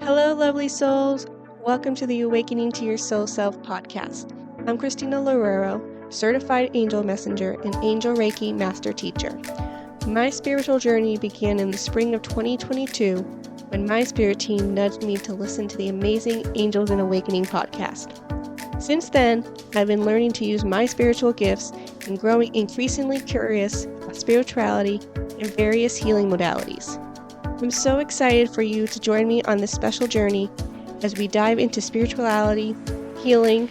Hello, lovely souls. Welcome to the Awakening to Your Soul Self podcast. I'm Christina Loureiro, certified angel messenger and angel Reiki master teacher. My spiritual journey began in the spring of 2022 when my spirit team nudged me to listen to the amazing Angels and Awakening podcast. Since then, I've been learning to use my spiritual gifts and growing increasingly curious about spirituality and various healing modalities. I'm so excited for you to join me on this special journey as we dive into spirituality, healing,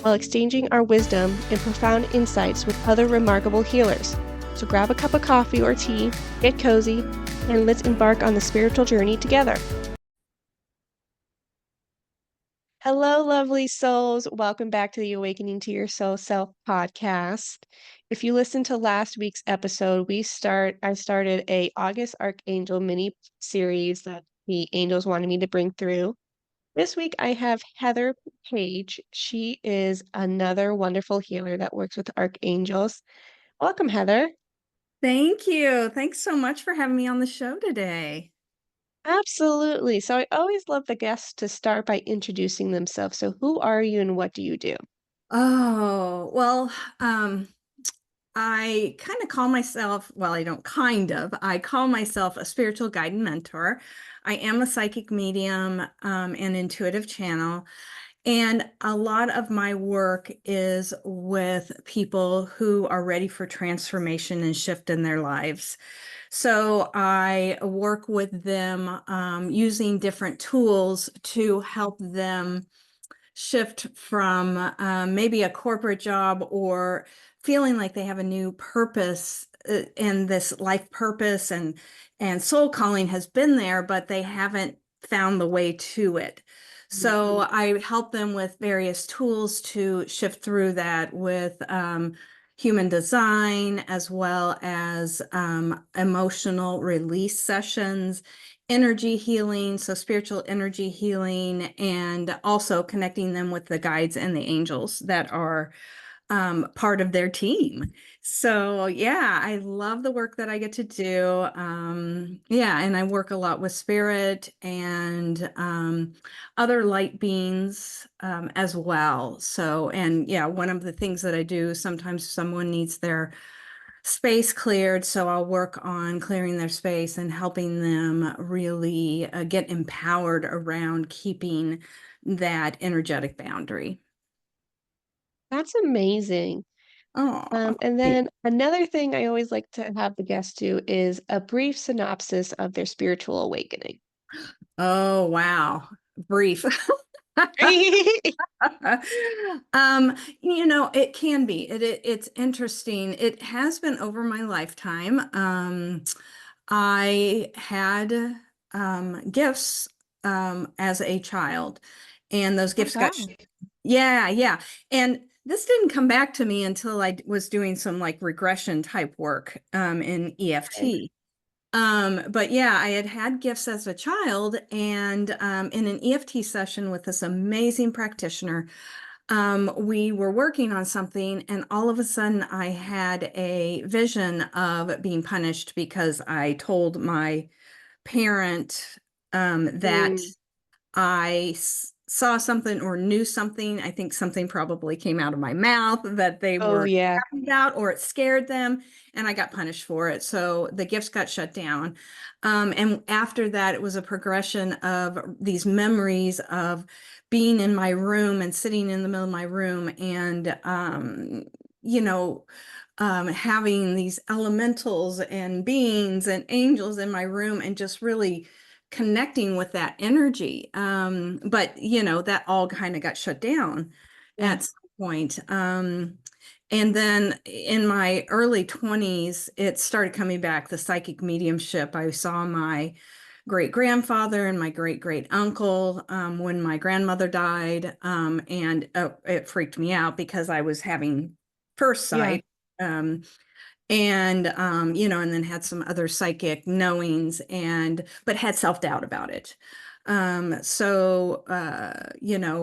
while exchanging our wisdom and profound insights with other remarkable healers. So grab a cup of coffee or tea, get cozy, and let's embark on the spiritual journey together. Hello, lovely souls. Welcome back to the Awakening to Your Soul Self podcast. If you listened to last week's episode, I started a August Archangel mini series that the angels wanted me to bring through. This week I have Heather Page. She is another wonderful healer that works with archangels. Welcome, Heather. Thank you. Thanks so much for having me on the show today. Absolutely. So I always love the guests to start by introducing themselves. So who are you and what do you do? Oh, well, I kind of call myself, well, I don't kind of, I call myself a spiritual guide and mentor. I am a psychic medium and intuitive channel. And a lot of my work is with people who are ready for transformation and shift in their lives. So I work with them using different tools to help them shift from maybe a corporate job or feeling like they have a new purpose and this life purpose and soul calling has been there, but they haven't found the way to it. So I help them with various tools to shift through that with human design as well as emotional release sessions, energy healing, so spiritual energy healing, and also connecting them with the guides and the angels that are part of their team. So yeah, I love the work that I get to do. Yeah, and I work a lot with spirit and other light beings as well. So, and yeah, one of the things that I do, sometimes someone needs their space cleared, so I'll work on clearing their space and helping them really get empowered around keeping that energetic boundary. That's amazing. Oh, And then another thing I always like to have the guests do is a brief synopsis of their spiritual awakening. oh, wow. Brief. It can be. It's interesting. It has been over my lifetime. I had gifts as a child, and those Oh, gifts got wow. yeah. And this didn't come back to me until I was doing some like regression type work in Okay. EFT. But yeah, I had gifts as a child, and in an EFT session with this amazing practitioner, we were working on something, and all of a sudden I had a vision of being punished because I told my parent that Mm. I saw something or knew something. I think something probably came out of my mouth that they Oh, were yeah. happy about, or it scared them, and I got punished for it. So the gifts got shut down. And after that, it was a progression of these memories of being in my room and sitting in the middle of my room and, you know, having these elementals and beings and angels in my room and just really connecting with that energy. But that all kind of got shut down Yeah. at some point. And then in my early 20s, it started coming back, the psychic mediumship. I saw my great grandfather and my great great uncle when my grandmother died. And it freaked me out because I was having first Yeah. sight. And then had some other psychic knowings but had self-doubt about it.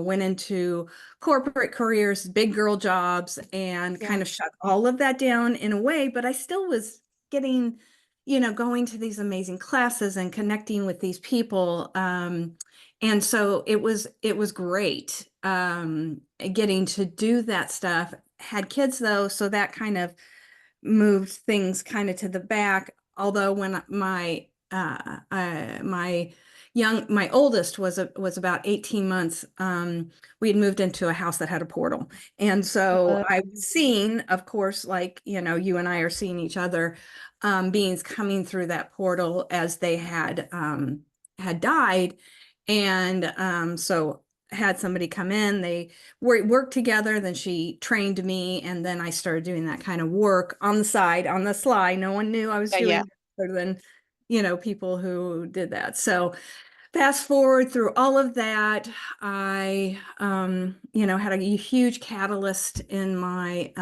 Went into corporate careers, big girl jobs, and Yeah. kind of shut all of that down in a way, but I still was getting, going to these amazing classes and connecting with these people. And so it was great, getting to do that stuff. Had kids though, so that kind of moved things kind of to the back. Although when my oldest was about 18 months, we had moved into a house that had a portal. And so Uh, I was seeing, of course, like, you and I are seeing each other, beings coming through that portal as they had died. And so had somebody come in, they worked together, then she trained me, and then I started doing that kind of work on the side, on the sly. No one knew I was yeah, yeah. doing it other than, people who did that. So fast forward through all of that, I, had a huge catalyst in my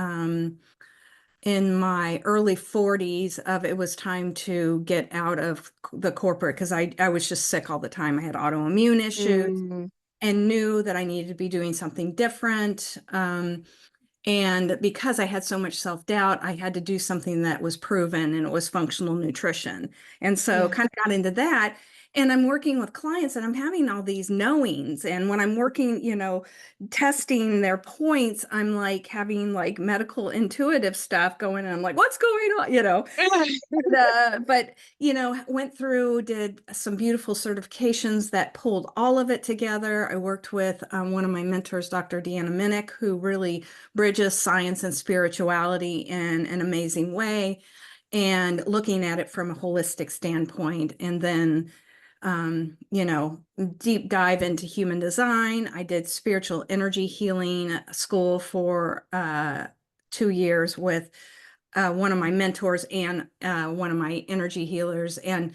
early 40s of it was time to get out of the corporate because I was just sick all the time. I had autoimmune issues Mm, and knew that I needed to be doing something different. And because I had so much self-doubt, I had to do something that was proven, and it was functional nutrition. And so yeah. kind of got into that. And I'm working with clients and I'm having all these knowings. And when I'm working, testing their points, I'm like having like medical intuitive stuff going on. I'm like, what's going on? But went through, did some beautiful certifications that pulled all of it together. I worked with one of my mentors, Dr. Deanna Minnick, who really bridges science and spirituality in an amazing way, and looking at it from a holistic standpoint. And then deep dive into human design. I did spiritual energy healing school for 2 years with one of my mentors and one of my energy healers. And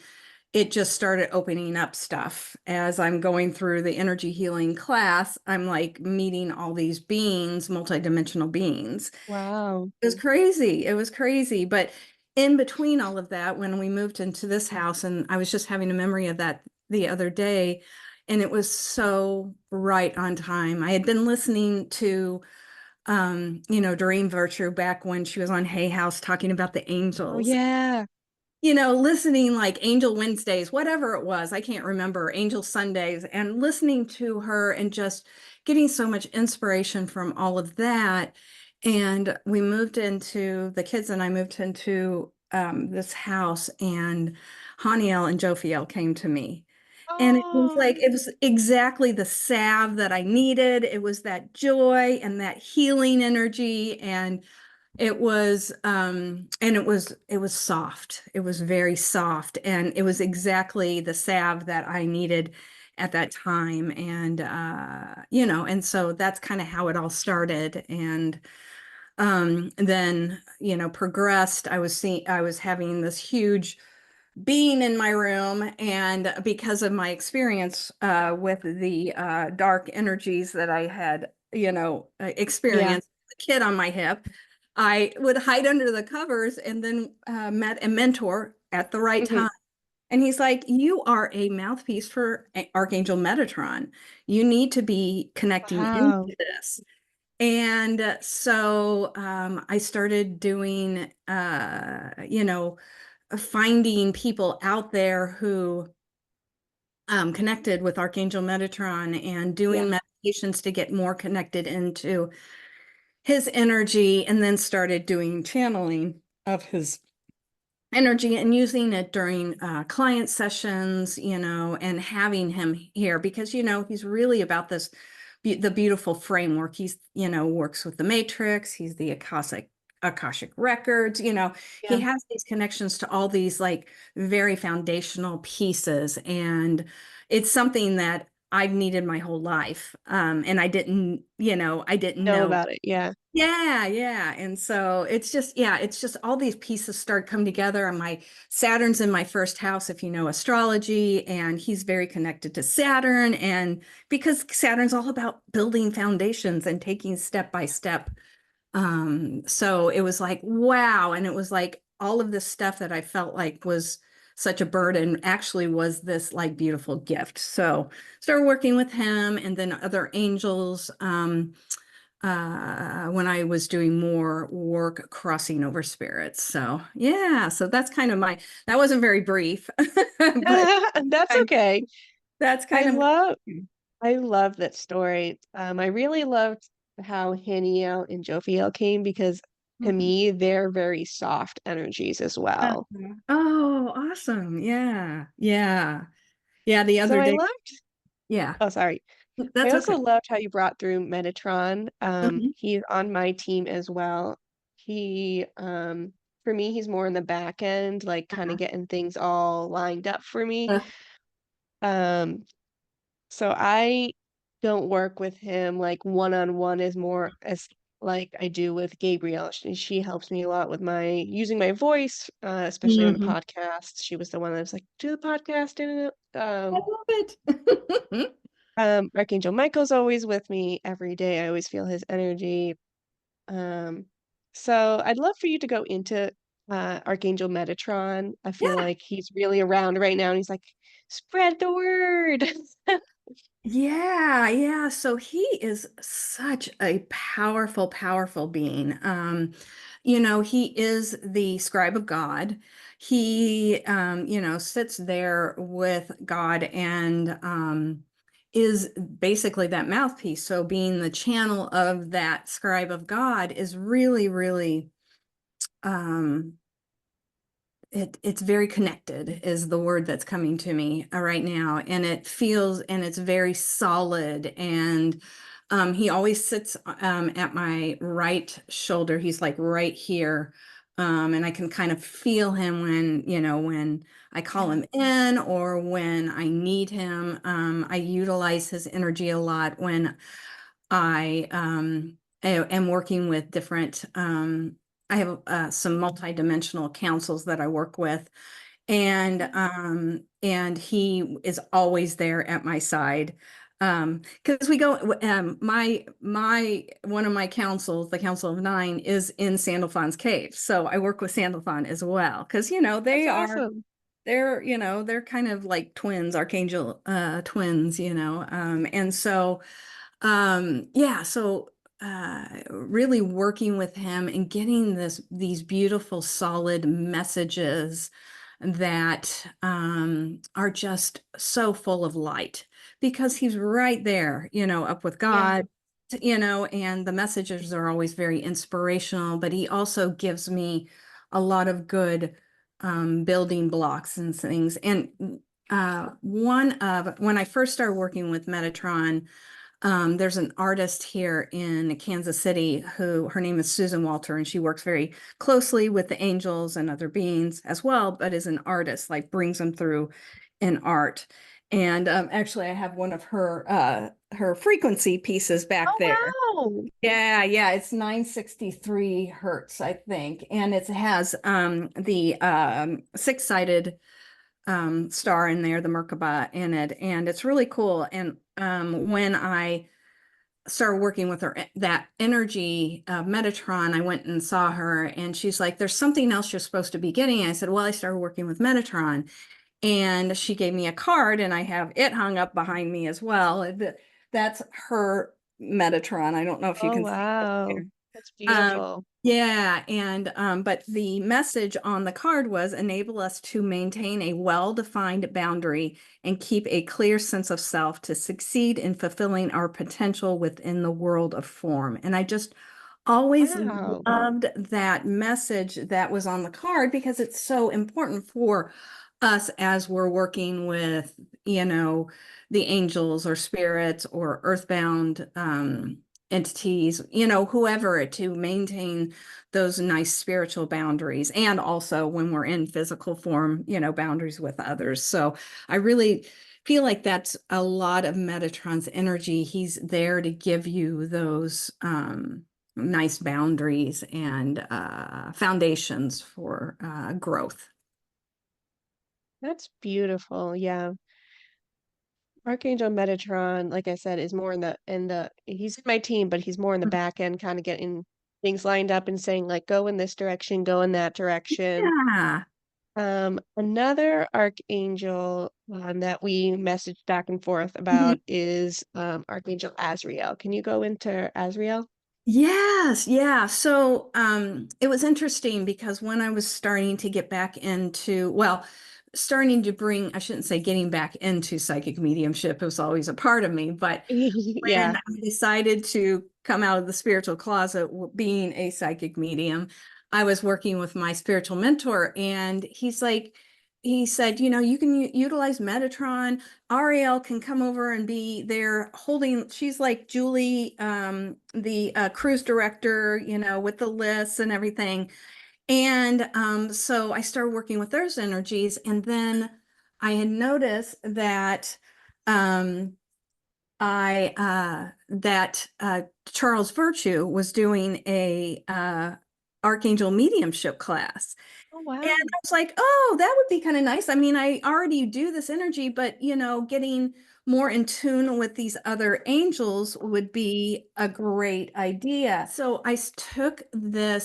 it just started opening up stuff as I'm going through the energy healing class. I'm like meeting all these beings, multidimensional beings. Wow. It was crazy. It was crazy. But in between all of that, when we moved into this house, and I was just having a memory of that the other day, and it was so right on time. I had been listening to Doreen Virtue back when she was on Hay House talking about the Oh, angels, yeah. listening like Angel Wednesdays, whatever it was, I can't remember, Angel Sundays, and listening to her and just getting so much inspiration from all of that. And the kids and I moved into this house, and Haniel and Jophiel came to me. And Oh, it was exactly the salve that I needed. It was that joy and that healing energy. And it was soft. It was very soft, and it was exactly the salve that I needed at that time. And and so that's kind of how it all started. And then progressed. I was having this huge being in my room, and because of my experience with the dark energies that I had yeah. experienced, the kid on my hip, I would hide under the covers, and then met a mentor at the right Hmm. time. And he's like, you are a mouthpiece for Archangel Metatron. You need to be connecting into Wow. this. And so I started doing, finding people out there who connected with Archangel Metatron, and Yeah. doing meditations to get more connected into his energy, and then started doing channeling of his energy and using it during client sessions, and having him here because, he's really about this, the beautiful framework. He's, works with the matrix. He's the Akashic records, he Yeah. has these connections to all these like very foundational pieces. And it's something that I've needed my whole life. And I didn't Know know. about it. Yeah. Yeah, yeah. And so it's just all these pieces start come together. And my Saturn's in my first house, if you know astrology, and he's very connected to Saturn. And because Saturn's all about building foundations and taking step by step. So it was like, wow. And it was like all of this stuff that I felt like was such a burden actually was this like beautiful gift. So started working with him, and then other angels. when I was doing more work crossing over spirits. So yeah, so that's kind of that wasn't very brief, but That's kind okay. that's I kind of love I love that story. I really loved how Haniel and Jophiel came because to Mhm. me they're very soft energies as well. Uh-huh. Oh, awesome. Yeah. Yeah. Yeah, the So other I day. loved, Yeah. oh sorry. I That's also okay. loved how you brought through Metatron. Mhm. He's on my team as well. He for me he's more in the back end, like kind of Uh-huh. getting things all lined up for me. Uh, Um So I don't work with him like one-on-one as more as like I do with Gabrielle. She helps me a lot with my using my voice, especially on the mhm. podcast. She was the one that was like, do the podcast. I love it. Archangel Michael's always with me every day. I always feel his energy. Um, so I'd love for you to go into Archangel Metatron. I feel Yeah. like he's really around right now and he's like, spread the word. Yeah, yeah. So he is such a powerful, powerful being. He is the scribe of God. He, sits there with God and is basically that mouthpiece. So being the channel of that scribe of God is really, really um it's very connected is the word that's coming to me right now, and it feels and it's very solid. And he always sits at my right shoulder. He's like right here, and I can kind of feel him when I call Yeah. him in or when I need him. I utilize his energy a lot when I am working with different. I have some multidimensional councils that I work with, and he is always there at my side. Because we go, my one of my councils, the Council of Nine, is in Sandalphon's cave, so I work with Sandalphon as well. Because That's awesome. they're kind of like twins, archangel twins, and so yeah, so really working with him and getting these beautiful, solid messages that are just so full of light because he's right there, up with Yeah. God, and the messages are always very inspirational, but he also gives me a lot of good building blocks and things. And when I first started working with Metatron, there's an artist here in Kansas City who her name is Susan Walter, and she works very closely with the angels and other beings as well, but is an artist, like brings them through in art. And actually, I have one of her frequency pieces back Oh, there. wow. Yeah, yeah, it's 963 hertz, I think, and it has the six-sided star in there, the Merkaba in it, and it's really cool. And when I started working with her, that energy of Metatron, I went and saw her, and she's like, "There's something else you're supposed to be getting." I said, "Well, I started working with Metatron," and she gave me a card, and I have it hung up behind me as well. That's her Metatron. I don't know if you Oh, can see it wow. there. That's Um, beautiful. yeah, and but the message on the card was enable us to maintain a well-defined boundary and keep a clear sense of self to succeed in fulfilling our potential within the world of form. And I just always Wow. loved that message that was on the card because it's so important for us as we're working with, the angels or spirits or earthbound entities, whoever, to maintain those nice spiritual boundaries. And also when we're in physical form, boundaries with others. So I really feel like that's a lot of Metatron's energy. He's there to give you those nice boundaries and foundations for growth. That's beautiful. Yeah. Archangel Metatron, like I said, is more in the he's in my team, but he's more in the back end, kind of getting things lined up and saying like go in this direction, go in that direction. Yeah. Another archangel that we messaged back and forth Mhm. about is Archangel Azrael. Can you go into Azrael? Yes, yeah. So it was interesting because when I was starting to get back into, well, starting to bring, I shouldn't say getting back into psychic mediumship, it was always a part of me, but when Yeah. I decided to come out of the spiritual closet, being a psychic medium, I was working with my spiritual mentor, and he said, you can utilize Metatron. Ariel can come over and be there holding, she's like Julie, the cruise director, with the lists and everything. And so I started working with those energies, and then I had noticed that um, I that Charles Virtue was doing a Archangel mediumship class. Oh, And wow. I was like, oh, that would be kind of nice. I mean, I already do this energy, but getting more in tune with these other angels would be a great idea. So I took the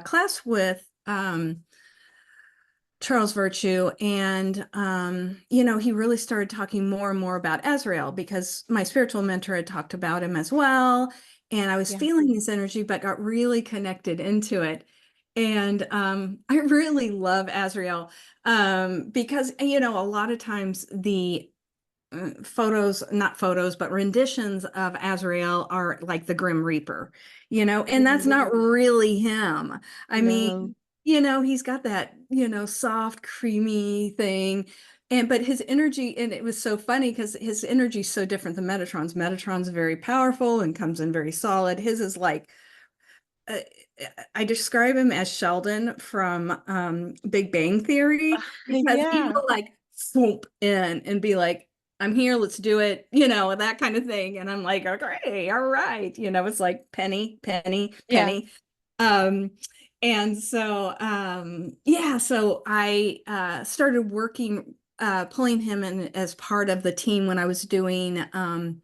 class with Charles Virtue, and he really started talking more and more about Azrael because my spiritual mentor had talked about him as well, and I was Yeah. feeling his energy, but got really connected into it. And I really love Azrael because a lot of times the photos, not photos, but renditions of Azrael are like the Grim Reaper, and that's Mhm. not really him. I No. mean, he's got that, soft, creamy thing. But his energy, and it was so funny because his energy is so different than Metatron's. Metatron's very powerful and comes in very solid. His is like, uh, I describe him as Sheldon from Big Bang Theory because he Yeah. will like swoop in and be like, I'm here, let's do it, that kind of thing. And I'm like, okay, all right. It's like penny, penny, Yeah. penny. Um, and so, yeah, so I started working, pulling him in as part of the team when I was doing kind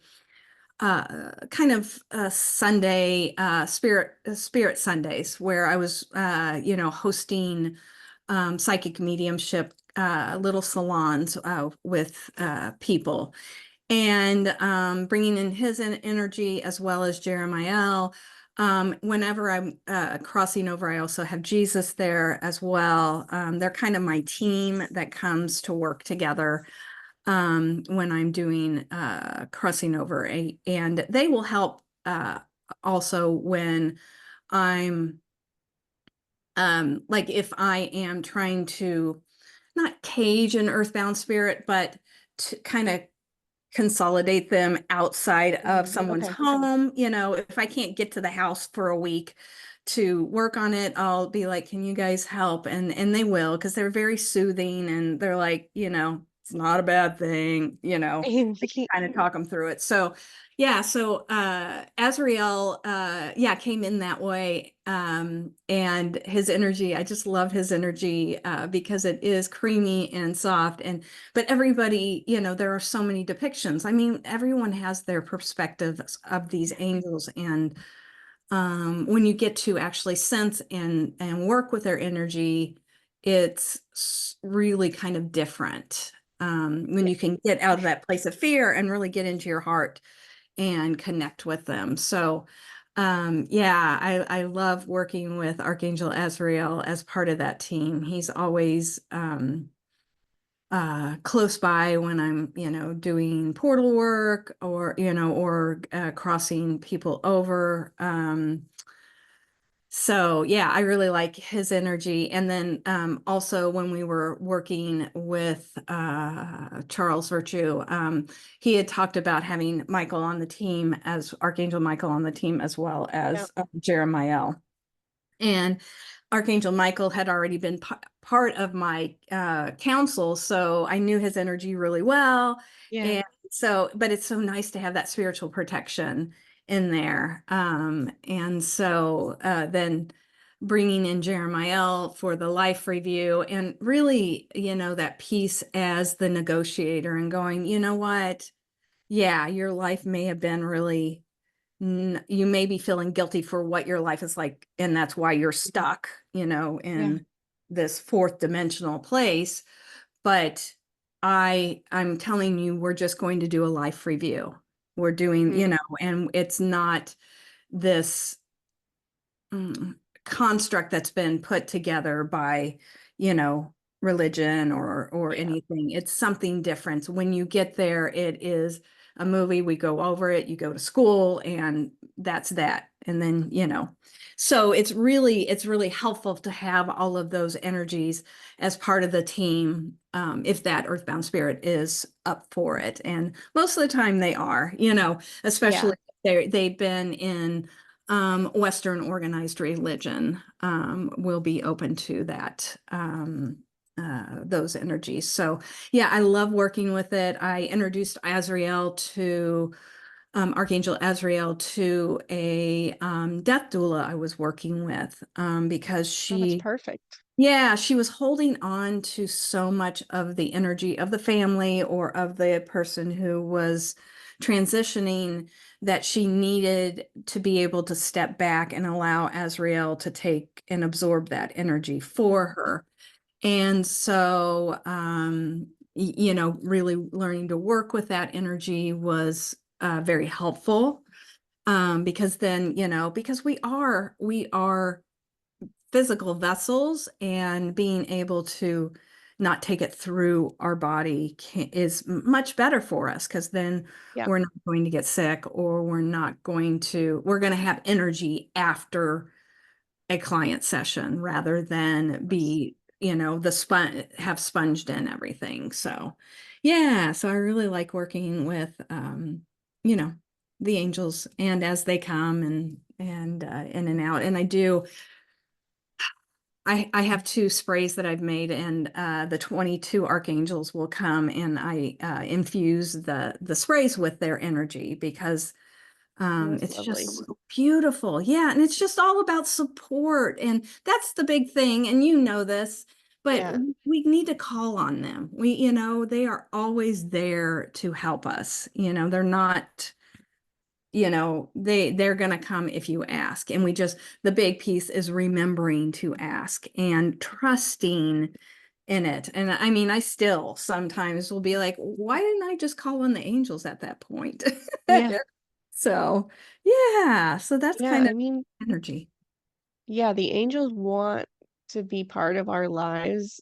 of Sunday spirit Sundays where I was hosting psychic mediumship little salons with people, and bringing in his energy as well as Jeremiah. Whenever I'm crossing over, I also have Jesus there as well. They're kind of my team that comes to work together when I'm doing crossing over, and they will help also when I'm like if I am trying to not cage an earthbound spirit, but to kind of consolidate them outside of Mhm. someone's Okay. home. If I can't get to the house for a week to work on it, I'll be like, can you guys help? And they will, because they're very soothing, and they're like, it's not a bad thing, I can kind of talk them through it. So yeah, so Azrael yeah, came in that way. And his energy, I just love his energy because it is creamy and soft. And but everybody, there are so many depictions. I mean, everyone has their perspectives of these angels, and when you get to actually sense and work with their energy, it's really kind of different. When Yeah. you can get out of that place of fear and really get into your heart and connect with them. So, yeah, I love working with Archangel Azrael as part of that team. He's always close by when I'm, doing portal work, or crossing people over. So yeah, I really like his energy. And then also when we were working with Charles Virtue, he had talked about having Michael on the team, as Archangel Michael on the team, as well Yeah. as Jeremiah. And Archangel Michael had already been part of my council, so I knew his energy really well. Yeah. And so, but it's so nice to have that spiritual protection in there. And so then bringing in Jeremiah for the life review, and really, that piece as the negotiator, and going, you know what? Yeah, your life may have been really you may be feeling guilty for what your life is like, and that's why you're stuck, Yeah. in this fourth dimensional place. But I'm telling you, we're just going to do a life review. we're doing, Mm. and it's not this construct that's been put together by, you know, religion or Yeah. anything. It's something different. So when you get there, it is a movie. We go over it, you go to school, and that's that. And then, so it's really helpful to have all of those energies as part of the team, if that earthbound spirit is up for it. And most of the time they are, Yeah. especially they've been in Western organized religion, will be open to that, those energies. So yeah, I love working with it. I introduced Archangel Azrael to a death doula I was working with, because Oh, that's perfect. yeah, she was holding on to so much of the energy of the family or of the person who was transitioning, that she needed to be able to step back and allow Azrael to take and absorb that energy for her. And so, really learning to work with that energy was very helpful, because then, because we are physical vessels, and being able to not take it through our body is much better for us, because then Yeah. we're not going to get sick, or we're going to have energy after a client session, rather than Yes. be, have sponged in everything. So yeah, so I really like working with, you know, the angels, and as they come and in and out. And I have two sprays that I've made, and the 22 archangels will come, and I infuse the sprays with their energy, because Oh, that's it's just lovely. so beautiful. Yeah, and it's just all about support, and that's the big thing. And this, but Yeah. we need to call on them. They are always there to help us. They're not, they're going to come if you ask. And the big piece is remembering to ask and trusting in it. And I mean, I still sometimes will be like, why didn't I just call on the angels at that point? Yeah. So yeah, so that's Yeah. kind of I mean, energy. yeah, the angels want to be part of our lives,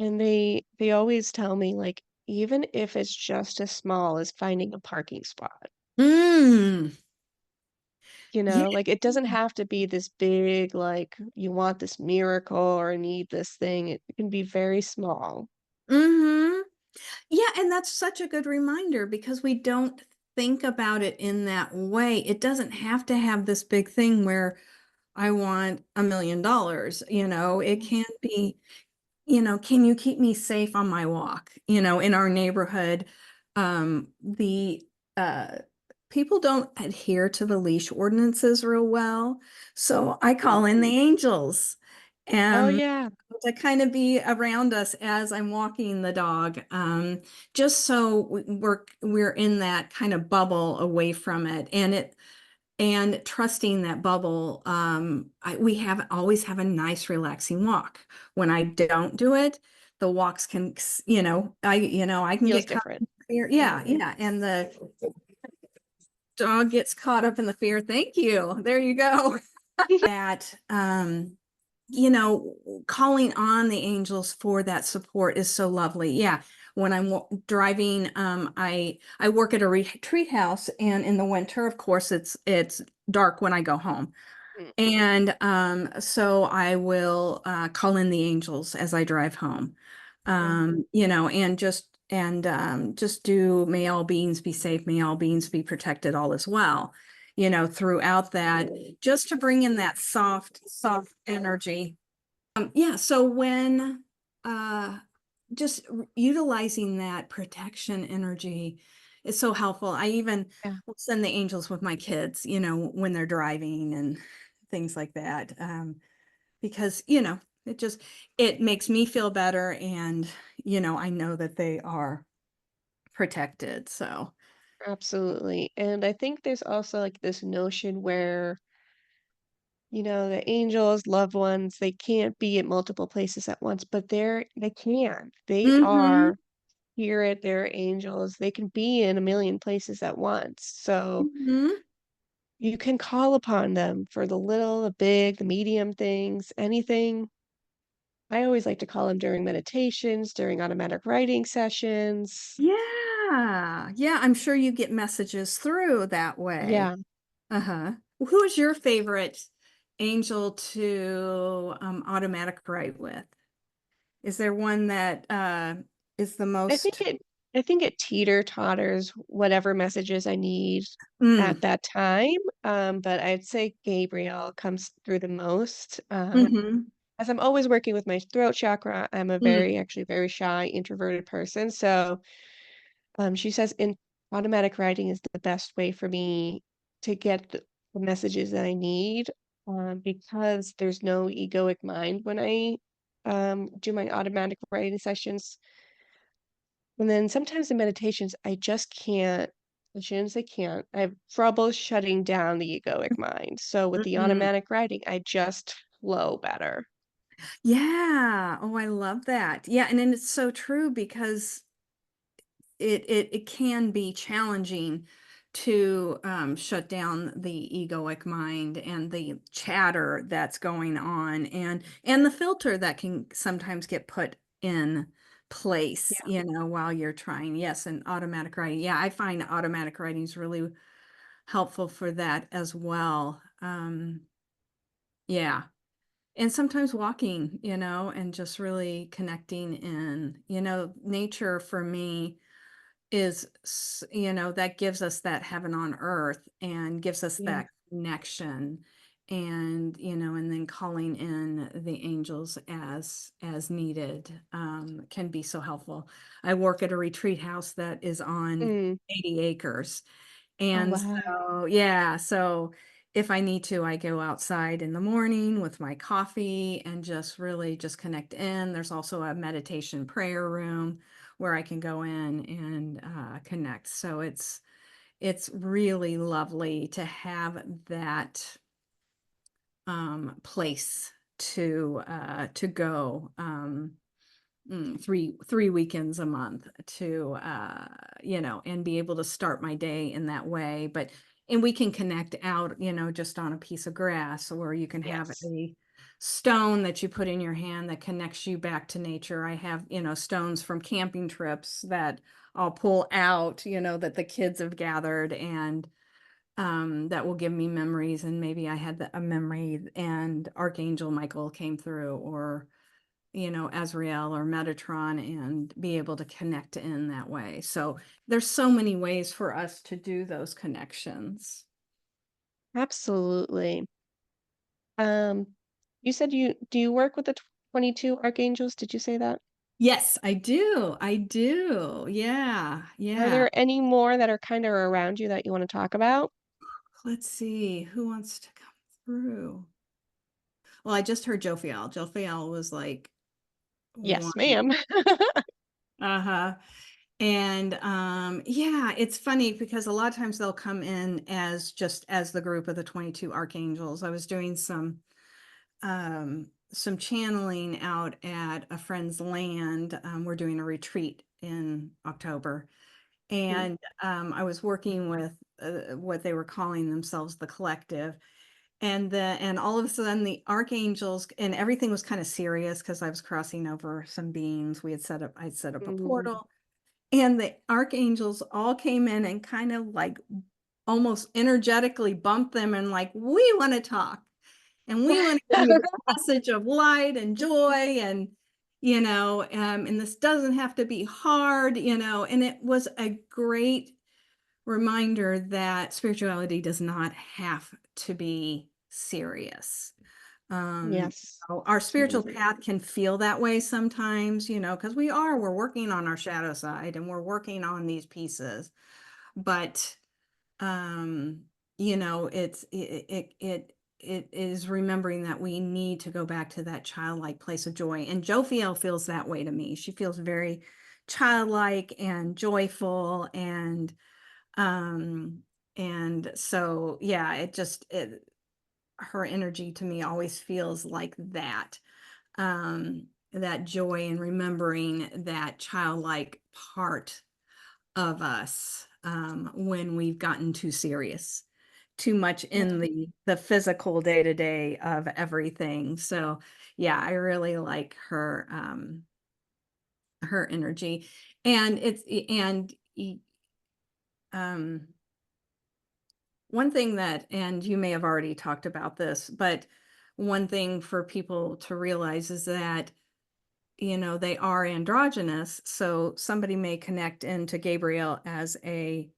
and they always tell me, like, even if it's just as small as finding a parking spot, Mm, yeah. like it doesn't have to be this big, like you want this miracle or need this thing. It can be very small. Hmm. Yeah, and that's such a good reminder, because we don't think about it in that way. It doesn't have to have this big thing where I want $1 million. It can be, can you keep me safe on my walk? In our neighborhood, the people don't adhere to the leash ordinances real well. So I call in the angels, Oh and yeah. to kind of be around us as I'm walking the dog, just so we're in that kind of bubble away from it, and trusting that bubble. We always have a nice relaxing walk. When I don't do it, the walks can, I can Feels get caught different. in fear. Yeah. Yeah, yeah, and the dog gets caught up in the fear. Thank you. There you go. That, calling on the angels for that support is so lovely. Yeah. When I'm driving, I work at a retreat house, and in the winter, of course, it's dark when I go home. Mm. And so I will call in the angels as I drive home. Yeah. And just do, may all beings be safe, may all beings be protected, all is well, throughout that, just to bring in that soft energy. Yeah, so when uh just utilizing that protection energy is so helpful. I even Yeah. will send the angels with my kids, when they're driving and things like that. Because, it makes me feel better, and I know that they are protected. So Absolutely. And I think there's also like this notion where, the angels, loved ones, they can't be at multiple places at once, but they can. They hmm are. spirit, they're angels, they can be in a million places at once. So Mhm. you can call upon them for the little, the big, the medium things, anything. I always like to call them during meditations, during automatic writing sessions. Yeah. Yeah, I'm sure you get messages through that way. Yeah. Uh-huh. Who is your favorite angel to automatic write with? Is there one that is the I think most? it I think it teeter-totters whatever messages I need Mm. at that time, but I'd say Gabriel comes through the most, Mm-hmm. as I'm always working with my throat chakra. I'm a Mm. very actually very shy, introverted person, so, she says in automatic writing is the best way for me to get the messages that I need, because there's no egoic mind when I, do my automatic writing sessions. And then sometimes in meditations, I shouldn't say can't, I have trouble shutting down the egoic mind. So with the Mm-mm. automatic writing, I just flow better. Yeah. Oh, I love that. Yeah, and then it's so true because it can be challenging to shut down the egoic mind and the chatter that's going on and the filter that can sometimes get put in place, Yeah. while you're trying. Yes, and automatic writing. Yeah, I find automatic writing is really helpful for that as well. Yeah. And sometimes walking, and just really connecting in, nature for me is, that gives us that heaven on earth and gives us Yeah. that connection. And, and then calling in the angels as needed, can be so helpful. I work at a retreat house that is on Mm. 80 acres. Oh, And wow. so, yeah, so if I need to, I go outside in the morning with my coffee and just really just connect in. There's also a meditation prayer room where I can go in and connect. So it's really lovely to have that place to go. 3 weekends a month to and be able to start my day in that way. But and we can connect out, just on a piece of grass, or you can have Yes. a stone that you put in your hand that connects you back to nature. I have, stones from camping trips that I'll pull out, that the kids have gathered, and that will give me memories. And maybe I had a memory and Archangel Michael came through, or Azrael or Metatron, and be able to connect in that way. So there's so many ways for us to do those connections. Absolutely. Um, you said you work with the 22 archangels? Did you say that? Yes, I do. I do. Yeah. Are Yeah. there any more that are kinda around you that you wanna talk about? Let's see who wants to come through. Well, I just heard Jophiel. Jophiel was like one. Yes, ma'am. Uh-huh. And yeah, it's funny because a lot of times they'll come in as just as the group of the 22 archangels. I was doing some channeling out at a friend's land. We're doing a retreat in October, Mm, and I was working with what they were calling themselves the collective. And all of a sudden the archangels, and everything was kind of serious because I was crossing over some beings. I'd set up a mhm. portal, and the archangels all came in and kind of like almost energetically bumped them and like, we want to talk and we want to give you the message of light and joy, and this doesn't have to be hard, and it was a great reminder that spirituality does not have to be serious. Yes, Our spiritual absolutely. path can feel that way sometimes, because we're working on our shadow side and we're working on these pieces. But um, it is remembering that we need to go back to that childlike place of joy. And Jophiel feels that way to me. She feels very childlike and joyful, um and so yeah, her energy to me always feels like that. that joy in remembering that childlike part of us when we've gotten too serious, too much in Yeah. the physical day to day of everything. So yeah, I really like her energy, and um one thing that, and you may have already talked about this, but one thing for people to realize is that, they are androgynous. So somebody may connect into Gabriel as a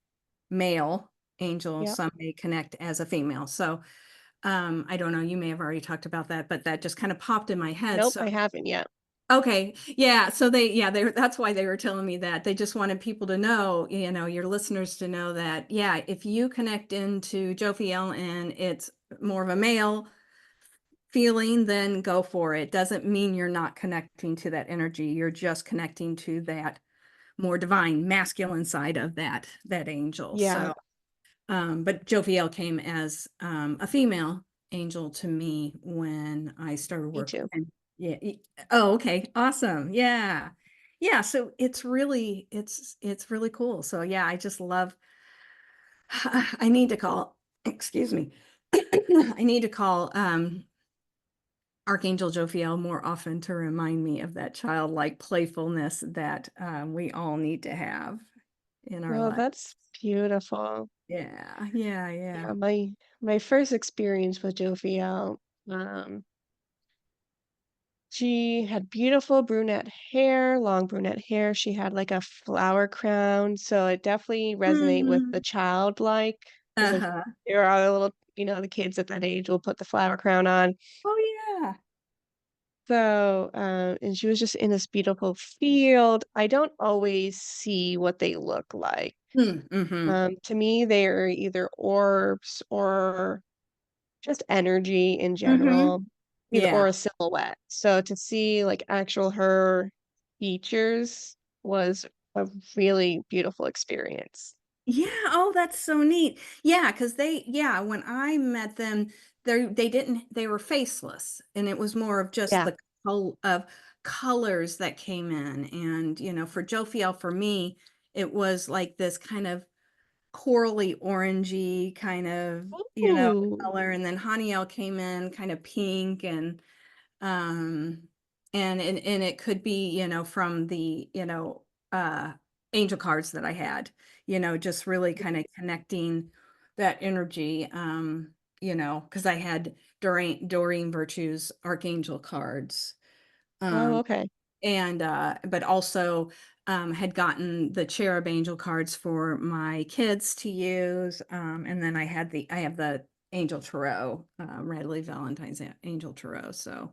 male angel, Yep. some may connect as a female. So I don't know, you may have already talked about that, but that just kind of popped in my head. Nope, So I haven't yet. okay. Yeah. So that's why they were telling me that. They just wanted people to know, your listeners to know that, yeah, if you connect into Jophiel and it's more of a male feeling, then go for it. Doesn't mean you're not connecting to that energy. You're just connecting to that more divine masculine side of that angel. Yeah, So, but Jophiel came as a female angel to me when I started me working. too. And yeah. Oh, okay. Awesome. Yeah. Yeah. So it's really cool. So yeah, I just love, I need to call, excuse me. I need to call Archangel Jophiel more often to remind me of that childlike playfulness that we all need to have in our Oh, life. that's beautiful. Yeah. Yeah. Yeah. Yeah, my first experience with Jophiel, um, she had beautiful brunette hair, long brunette hair. She had like a flower crown, so it definitely resonate with the Mhm. childlike, because like Uh-huh. there are little, the kids at that age will put the flower crown on. Oh, yeah. So, and she was just in this beautiful field. I don't always see what they look like. Mhm. To me, they're either orbs or just energy in Mhm. general, either Yeah. or a silhouette. So to see like actual her features was a really beautiful experience. Yeah, oh, that's so neat. Yeah, because when I met them, they were faceless, and it was more of just Yeah. the of colors that came in. And, for Jophiel, for me, it was like this kind of corally orangey kind of, Ooh. color. And then Haniel came in kind of pink, um and it could be, from the, uh angel cards that I had, just really kind of connecting that energy, because I had Doreen Virtue's archangel cards, Oh, um okay. and but also had gotten the cherub angel cards for my kids to use, and then I have the angel tarot, Radley Valentine's angel tarot. So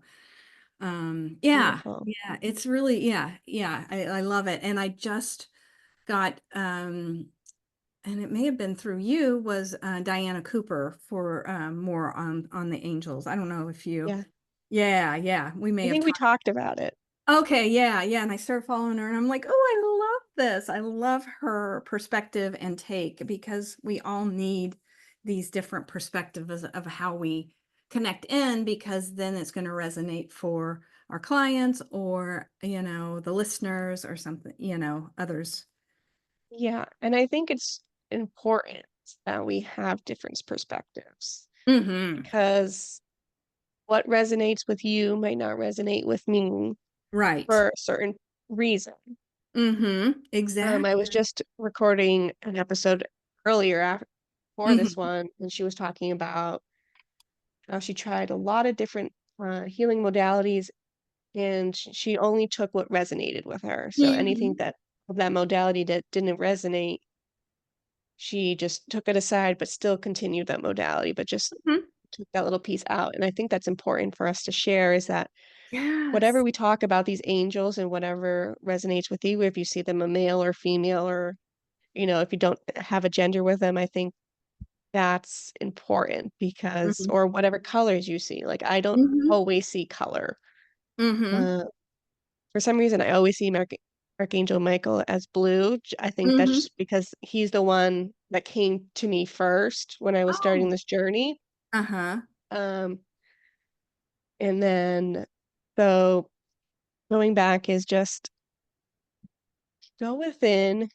yeah, Beautiful. yeah, it's really, yeah, yeah, I love it. And I just got, and it may have been through you, was Diana Cooper for more on the angels. I don't know if you, Yeah. yeah, yeah, we may I have think we talked. talked about it. Okay, yeah, yeah, and I started following her, and I'm like, oh, I love this. I love her perspective and take, because we all need these different perspectives of how we connect in, because then it's going to resonate for our clients, or, the listeners, or something, others. Yeah. And I think it's important that we have different perspectives Mm-hmm. because what resonates with you might not resonate with me Right. for a certain reason. Mm-hmm. I was Exactly. just recording an episode earlier for this Mm-hmm. one, and she was talking about how she tried a lot of different healing modalities, and she only took what resonated with her. So anything Mm-hmm. that of that modality that didn't resonate, she just took it aside, but still continued that modality, but just Mm-hmm. took that little piece out. And I think that's important for us to share is that whatever Yes. we talk about these angels and whatever resonates with you, if you see them a male or female, or if you don't have a gender with them, I think that's important because, Mm-hmm. or whatever colors you see. Like I don't Mm-hmm. always see color. Mm-hmm. Uh, for some reason, I always see Archangel Michael as blue. I think that's Mm-hmm. just because he's the one that came to me first when I was starting Oh. this journey. Uh-huh. Um, and then so going back is just go within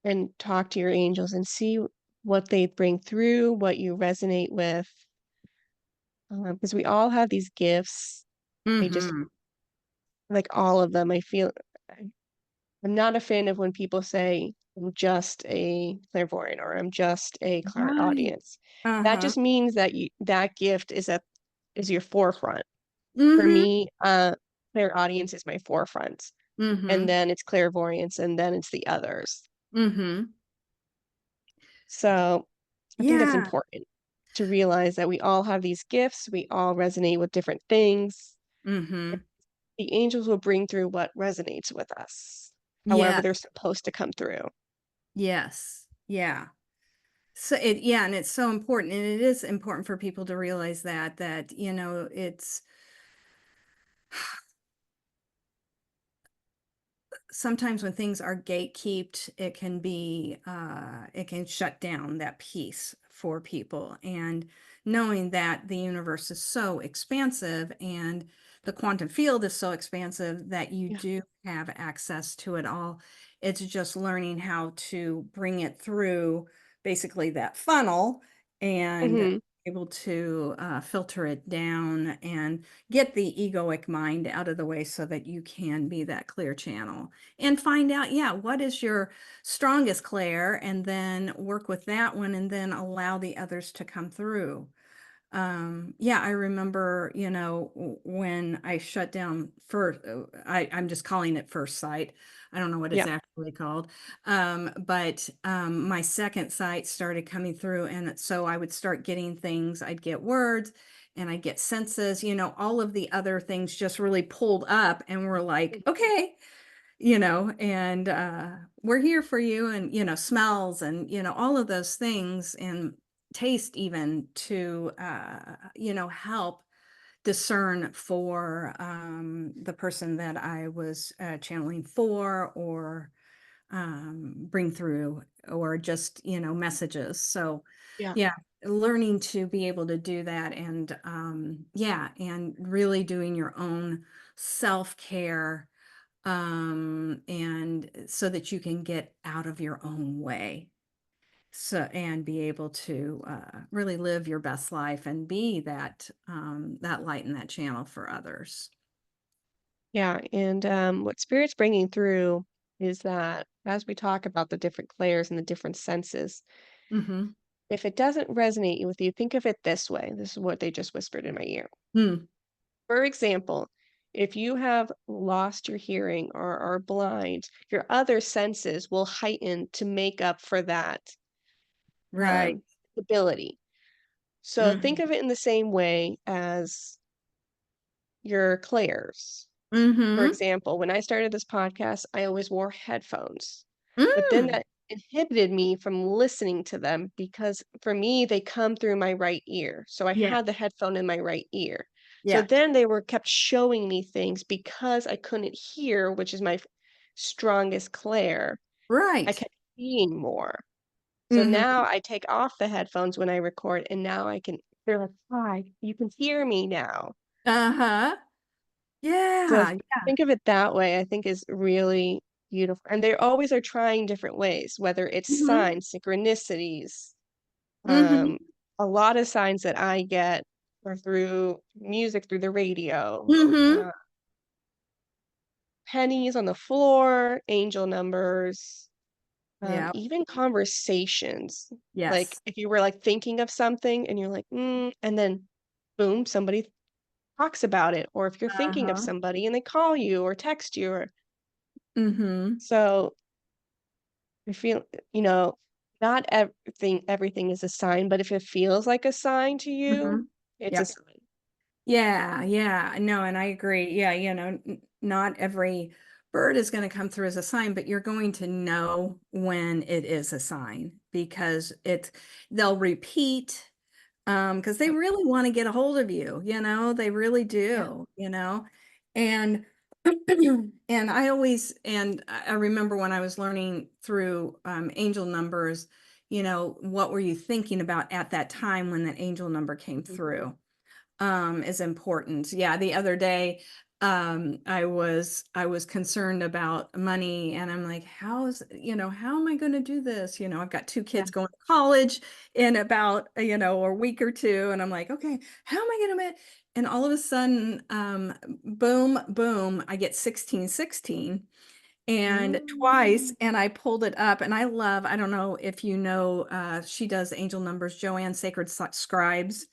and talk to your angels and see what they bring through, what you resonate with. Because we all have these gifts. They just, Mm-hmm. like all of them, I'm not a fan of when people say, I'm just a clairvoyant or I'm just a Right. clairaudience. That Uh-huh. just means that that gift is your forefront. For Mm-hmm. me, clairaudience is my forefront. And Mm-hmm. then it's clairvoyance, and then it's the others. Mm-hmm. So I think that's Yeah. important to realize that we all have these gifts, we all resonate with different things. Mm-hmm. The angels will bring through what resonates with us, however Yeah. they're supposed to come through. Yes. Yeah. So and it's so important, and it is important for people to realize that, it's sometimes when things are gatekept, it can shut down that peace for people. And knowing that the universe is so expansive and the quantum field is so expansive that you Yeah. do have access to it all. It's just learning how to bring it through basically that funnel and Hmm. able to filter it down and get the egoic mind out of the way so that you can be that clear channel and find out, yeah, what is your strongest clair, and then work with that one and then allow the others to come through. Yeah, I remember, when I shut down first, I'm just calling it first sight. I don't know what it's Yeah. actually called. But my second sight started coming through. And so I would start getting things, I'd get words and I'd get senses, all of the other things just really pulled up and were like, okay, and we're here for you, and smells and all of those things, and taste even, to help discern for the person that I was channeling for, or bring through, or just messages. So Yeah. yeah, learning to be able to do that, and yeah, and really doing your own self-care, and so that you can get out of your own way, so and be able to really live your best life and be that light and that channel for others. Yeah. And what Spirit's bringing through is that as we talk about the different clairs and the different senses, Mm-hmm. if it doesn't resonate with you, think of it this way. This is what they just whispered in my ear. Hmm. For example, if you have lost your hearing or are blind, your other senses will heighten to make up for that Right. ability. So think Mm-hmm. of it in the same way as your clairs. For Mm-hmm. example, when I started this podcast, I always wore headphones, but then Mm. that inhibited me from listening to them because for me, they come through my right ear. So I Yeah. had the headphone in my right ear. So Yeah. then they were kept showing me things because I couldn't hear, which is my strongest clair. I Right. kept seeing more. So Mm-hmm. now I take off the headphones when I record, and now they're like, hi, you can hear me now. Uh-huh. So Yeah. think of it that way, I think is really beautiful. And they always are trying different ways, whether it's Mm-hmm. signs, synchronicities. Mm-hmm. Um, a lot of signs that I get are through music, through the radio, Mm-hmm. uh, pennies on the floor, angel numbers, Yeah. even conversations. Like Yes. if you were like thinking of something and you're like, and then boom, somebody talks about it. Or if you're thinking of Uh-huh. somebody and they call you or text you or Mm-hmm. so I feel, not everything is a sign, but if it feels like a sign to Mm-hmm. you, it's a Yep. sign. Yeah, yeah, no, and I agree. Yeah, not every bird is going to come through as a sign, but you're going to know when it is a sign, because they'll repeat, because they Yep. really want to get a hold of you, they really Yeah. do, and and I remember when I was learning through angel numbers, what were you thinking about at that time when that angel number came Mhm. through? Is important. Yeah, the other day, I was concerned about money, and I'm like, how am I going to do this? I've got two Yeah. kids going to college in about, a week or two. And I'm like, okay, how am I going to, and all of a sudden, boom, boom, I get 1616 and twice, Mm. and I pulled it up, and I don't know if she does angel numbers, Joanne Sacred Scribes.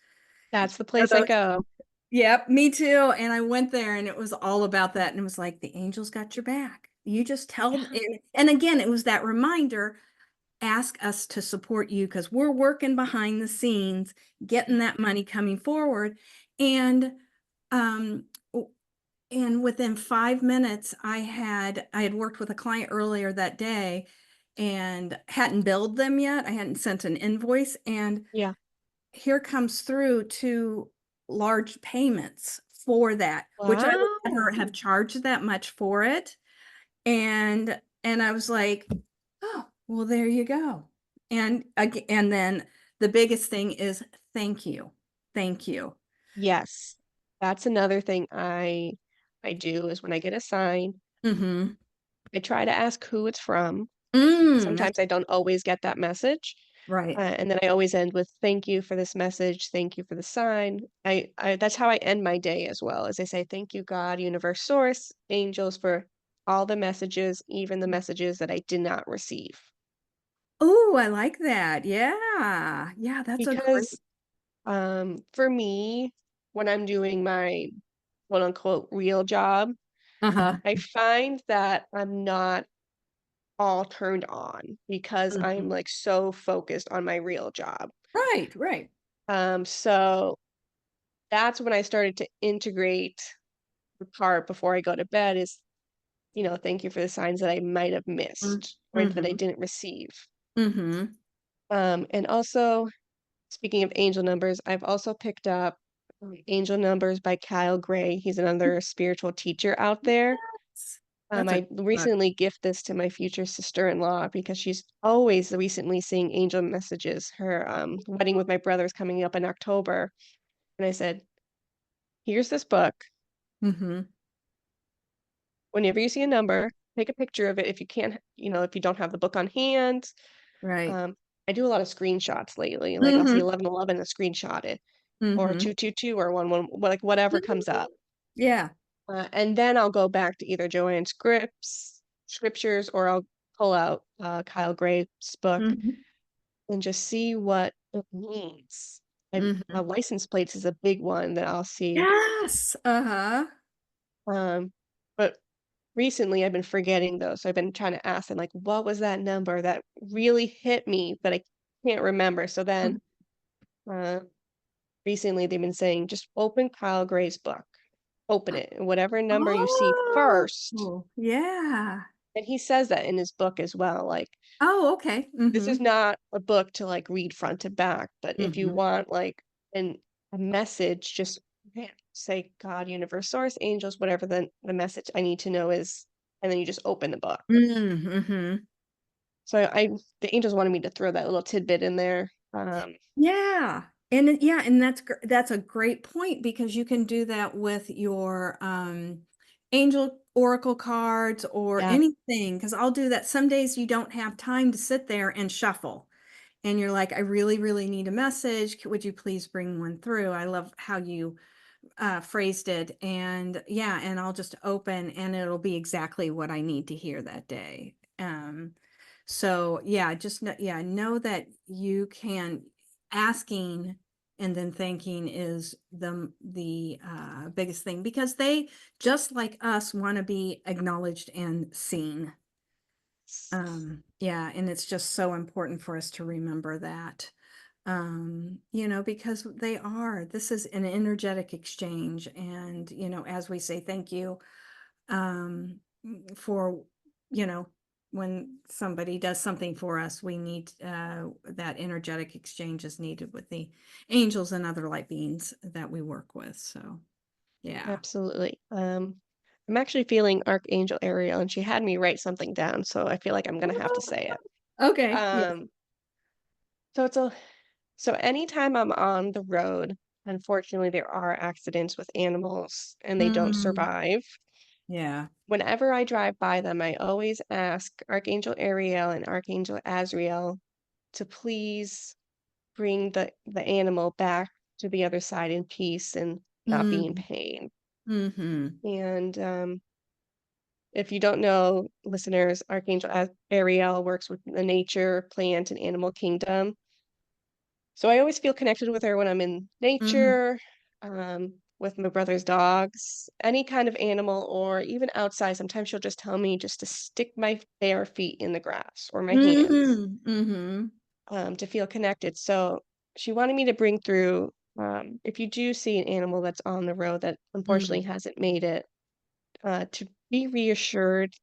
That's the place I go. Yep, me too. And I went there and it was all about that. And it was like, the angels got your back. You just tell them. And again, it was that reminder, ask us to support you because we're working behind the scenes, getting that money coming forward. And um and within 5 minutes, I had worked with a client earlier that day and hadn't billed them yet. I hadn't sent an invoice, and Yeah. here comes through 2 large payments for that, which I would never Wow. have charged that much for it, and I was like, "Oh, well, there you go." And then the biggest thing is thank you. Thank you. Yes. That's another thing I do is when I get a sign, Mhm. I try to ask who it's from. That's Sometimes I don't always get that message. right. And then I always end with thank you for this message. Thank you for the sign. That's how I end my day as well, as I say, thank you, God, universe, source, angels for all the messages, even the messages that I did not receive. Oh, I like that. Yeah. Yeah, that's a great. Because for me, when I'm doing my quote unquote real job, Uh-huh. I find that I'm not all turned on because I'm Mhm. like so focused on my real job. Right, right. So that's when I started to integrate the part before I go to bed is, thank you for the signs that I might have Mm. missed or that I Mhm. didn't receive. Mhm. And also, speaking of angel numbers, I've also picked up Angel Numbers by Kyle Gray. He's another spiritual teacher out there. Yes. That's a I recently gift this to my future sister-in-law because she's always recently seeing angel messages. Her wedding with my brother is coming up in October. And I said, here's this book. Mhm. Whenever you see a number, take a picture of it. If you can't, if you don't have the book on hand, Right. um, I do a lot of screenshots lately. Like I'll see Mhm. 1111 and screenshot it, or Mhm. 222 or 11, like whatever comes Mhm. up. Yeah. And then I'll go back to either Joanne's scriptures, or I'll pull out Kyle Gray's book Mhm. and just see what it means. Mhm. License plates is a big one that I'll see. Yes. Uh-huh. Um, but recently I've been forgetting those. So I've been trying to ask them, like, what was that number that really hit me, but I can't remember. So then Mhm. uh, recently they've been saying, just open Kyle Gray's book, open it, and whatever number you see first. Oh, yeah. And he says that in his book as well. Like, Oh, okay. this is Mhm. not a book to like read front to back, but if you Mhm. want like a message, just say God, universe, source, angels, whatever the message I need to know is, and then you just open the book. Mhm. So the angels wanted me to throw that little tidbit in there. Yeah. And that's a great point because you can do that with your angel oracle cards or Yeah, anything, because I'll do that. Some days you don't have time to sit there and shuffle. And you're like, I really, really need a message. Would you please bring one through? I love how you phrased it. And yeah, and I'll just open and it'll be exactly what I need to hear that day. So yeah, know that you can asking and then thanking is the biggest thing because they just like us want to be acknowledged and seen. Yeah, and it's just so important for us to remember that. Because this is an energetic exchange. And, as we say thank you, for, you know, when somebody does something for us, we need that energetic exchange is needed with the angels and other light beings that we work with. So, yeah. absolutely. I'm actually feeling Archangel Ariel, and she had me write something down, so I feel like I'm gonna have to say it. Okay. Yeah. Um, so it's a so anytime I'm on the road, unfortunately, there are accidents with animals and they don't Mm, survive. yeah. Whenever I drive by them, I always ask Archangel Ariel and Archangel Azrael to please bring the animal back to the other side in peace and not be in Mm, pain. mhm. And if you don't know, listeners, Ariel works with the nature, plant, and animal kingdom. So I always feel connected with her when I'm in Mhm. nature, with my brother's dogs, any kind of animal, or even outside. Sometimes she'll just tell me just to stick my bare feet in the grass or my hands, Mhm. Mhm. to feel connected. So she wanted me to bring through, if you do see an animal that's on the road that unfortunately Mm. hasn't made it, to be reassured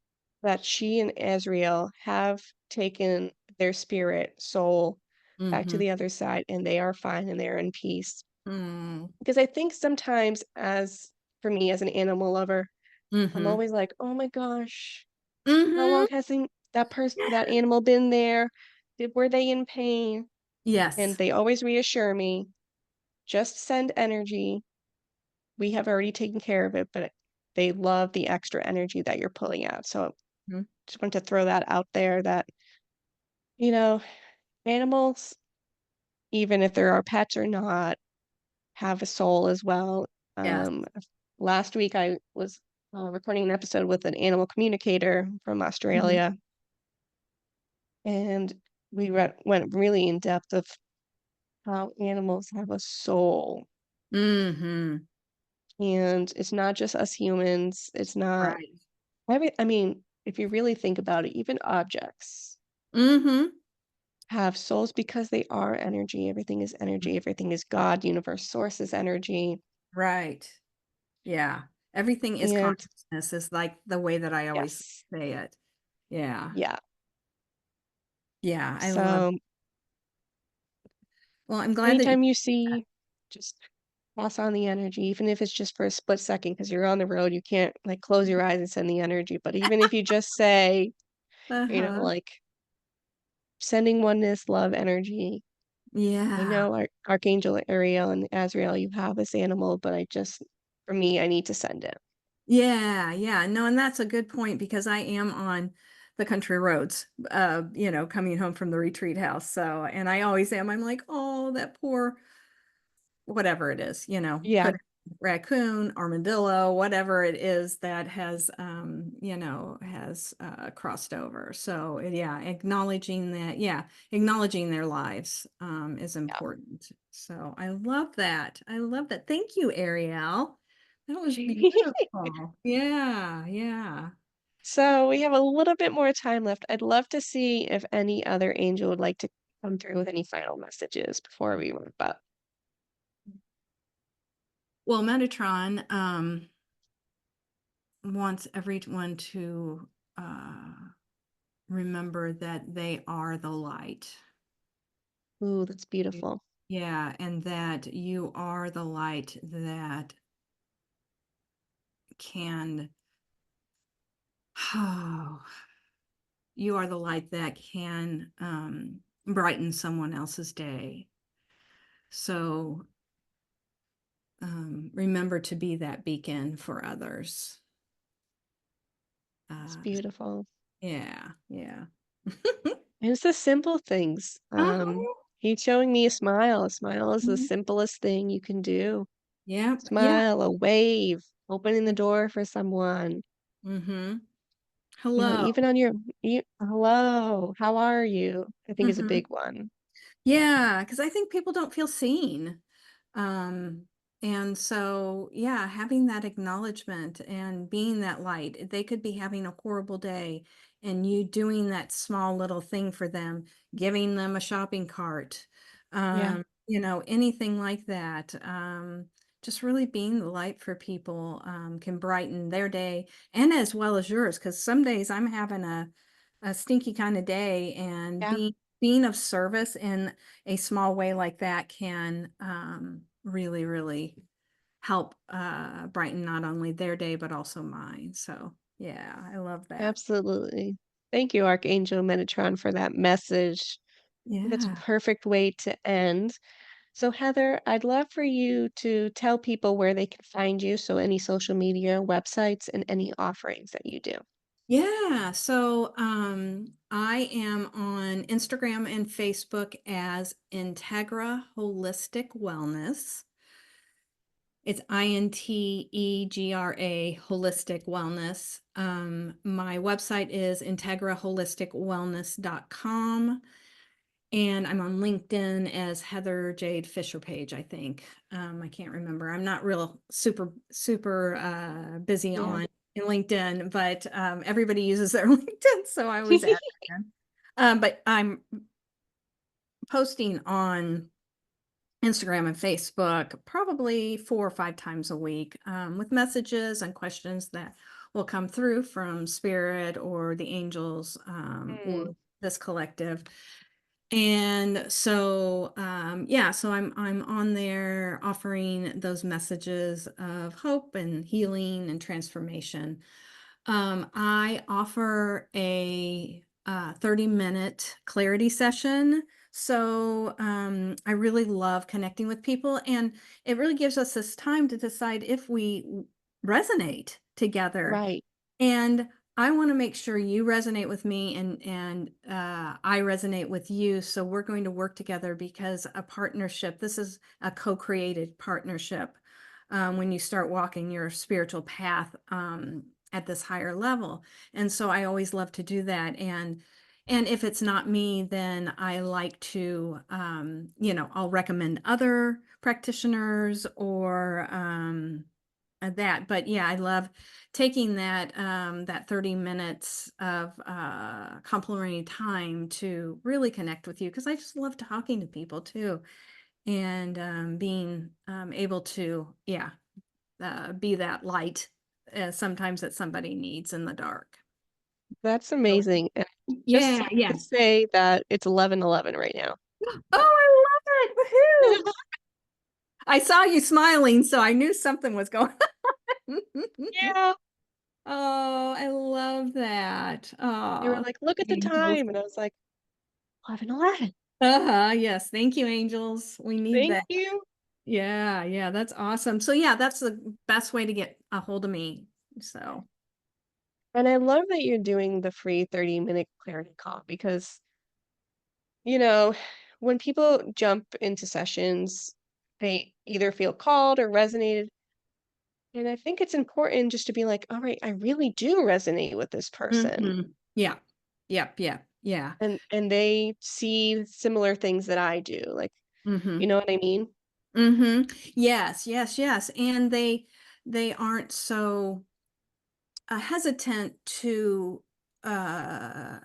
that she and Azrael have taken their spirit soul back to Mhm. the other side and they are fine and they're in peace. Mm. Because I think sometimes, as for me as an animal lover, I'm Mhm. always like, oh my gosh, how long Mhm. hasn't that animal been there? Were they in pain? And Yes. they always reassure me, just send energy. We have already taken care of it, but they love the extra energy that you're pulling out. So Mhm. just want to throw that out there that, you know, animals, even if they're our pets or not, have a soul as well. Yes. Last week I was recording an episode with an animal communicator from Mhm. Australia, and went really in depth of how animals have a soul. Mhm. And it's not just us humans. It's not Right. I mean, if you really think about it, even objects Mhm. have souls because they are energy. Everything is energy. Everything is God, universe, source is energy. Right. Yeah. Everything is And consciousness is like the way that I always yes, say it. Yeah. yeah. Yeah, I love. So Well, I'm glad that you. anytime you see, just pass on the energy, even if it's just for a split second, because you're on the road, you can't like close your eyes and send the energy. But even if you just say, Uh-huh. like sending oneness, love, energy. I Yeah. know Archangel Ariel and Azrael, you have this animal, but for me, I need to send it. Yeah, yeah. No, and that's a good point because I am on the country roads, coming home from the retreat house. So, and I always am. I'm like, oh, that poor whatever it is, Yeah, could raccoon, armadillo, whatever it is that has, has crossed over. So, yeah, acknowledging their lives is yeah. important. So, I love that. I love that. Thank you, Ariel. That was beautiful. Yeah, yeah. So we have a little bit more time left. I'd love to see if any other angel would like to come through with any final messages before we wrap up. Well, Metatron wants everyone to uh, remember that they are the light. Ooh, that's beautiful. Yeah, and that you are the light that can, oh, you are the light that can brighten someone else's day. So remember to be that beacon for others. It's Uh, beautiful. yeah, yeah. And it's the simple things. Uh-huh. He's showing me a smile. A smile is the Mhm. simplest thing you can do. Yep, yeah. Smile, a wave, opening the door for someone. Mm-hmm. You know, Hello. even on hello, how are you? I think is a Mm-hmm. big one. Yeah, because I think people don't feel seen. Um, and so, yeah, having that acknowledgement and being that light, they could be having a horrible day, and you doing that small little thing for them, giving them a shopping cart, Yeah, anything like that. Just really being the light for people can brighten their day and as well as yours. Because some days I'm having a stinky kind of day, and yeah, being of service in a small way like that can really, really help brighten not only their day, but also mine. So, yeah, I love that. absolutely. Thank you, Archangel Metatron, for that message. That's a Yeah. perfect way to end. So, Heather, I'd love for you to tell people where they can find you. So, any social media, websites, and any offerings that you do. Yeah, so I am on Instagram and Facebook as Integra Holistic Wellness. It's Integra Holistic Wellness. My website is integraholisticwellness.com. And I'm on LinkedIn as Heather Jade Fischer-Page, I think. I can't remember. I'm not real super busy Yeah. on in LinkedIn, but everybody uses their LinkedIn, so I always add that in. But I'm posting on Instagram and Facebook probably 4 or 5 times a week with messages and questions that will come through from Spirit or the angels Mm, or this collective. And so, yeah, so I'm on there offering those messages of hope and healing and transformation. I offer a 30-minute clarity session. So I really love connecting with people, and it really gives us this time to decide if we resonate together. right. And I want to make sure you resonate with me and I resonate with you. So we're going to work together because a partnership, this is a co-created partnership when you start walking your spiritual path at this higher level. And so I always love to do that. And if it's not me, then I like to, I'll recommend other practitioners or that. But yeah, I love taking that 30 minutes of complimentary time to really connect with you because I just love talking to people too, and being able to be that light sometimes that somebody needs in the dark. That's So, amazing. And just yeah, yeah. to say that it's 11:11 right now. Oh, I love it. Woohoo! I saw you smiling, so I knew something was going on. Yeah. Oh, I love that. They were Oh, like, look at the angels. time. And I was like, 11:11. Uh-huh. Yes. Thank you, angels. We need Thank that. you. Yeah. Yeah. That's awesome. So yeah, that's the best way to get a hold of me. So, And I love that you're doing the free 30-minute clarity call because, you know, when people jump into sessions, they either feel called or resonated. And I think it's important just to be like, all right, I really do resonate with this person. yeah. Yep. Yeah. Yeah. And they see similar things that I do. Like, you Mm-hmm. know what I mean? Yes. Yes. Yes. And they aren't so hesitant to uh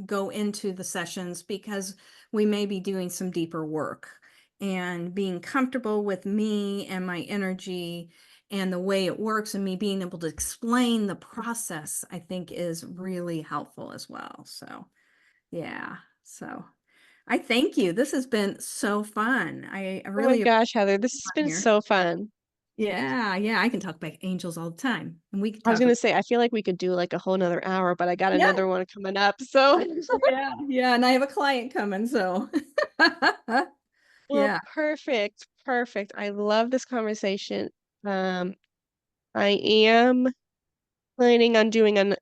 go into the sessions because we may be doing some deeper work, and being comfortable with me and my energy and the way it works and me being able to explain the process, I think is really helpful as well. So, yeah. So, I thank you. This has been so fun. I Oh my really appreciate gosh, Heather, this has being been here. so fun. Yeah, yeah, I can talk about angels all the time. And we could I was talk gonna about say, I feel like we could do like a whole nother hour, but I got yeah, another one coming up. So, yeah, yeah. And I have a client coming, so well, yeah. perfect, perfect. I love this conversation. Um, I am planning on doing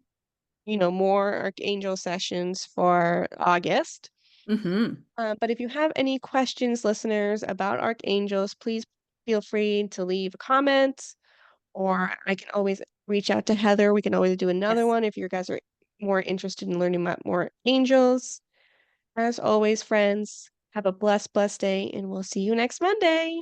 more Archangel sessions for August. Hmm. But if you have any questions, listeners, about Archangels, please feel free to leave a comment, or I can always reach out to Heather. We can always do another Yes. one if you guys are more interested in learning about more angels. As always, friends, have a blessed, blessed day, and we'll see you next Monday.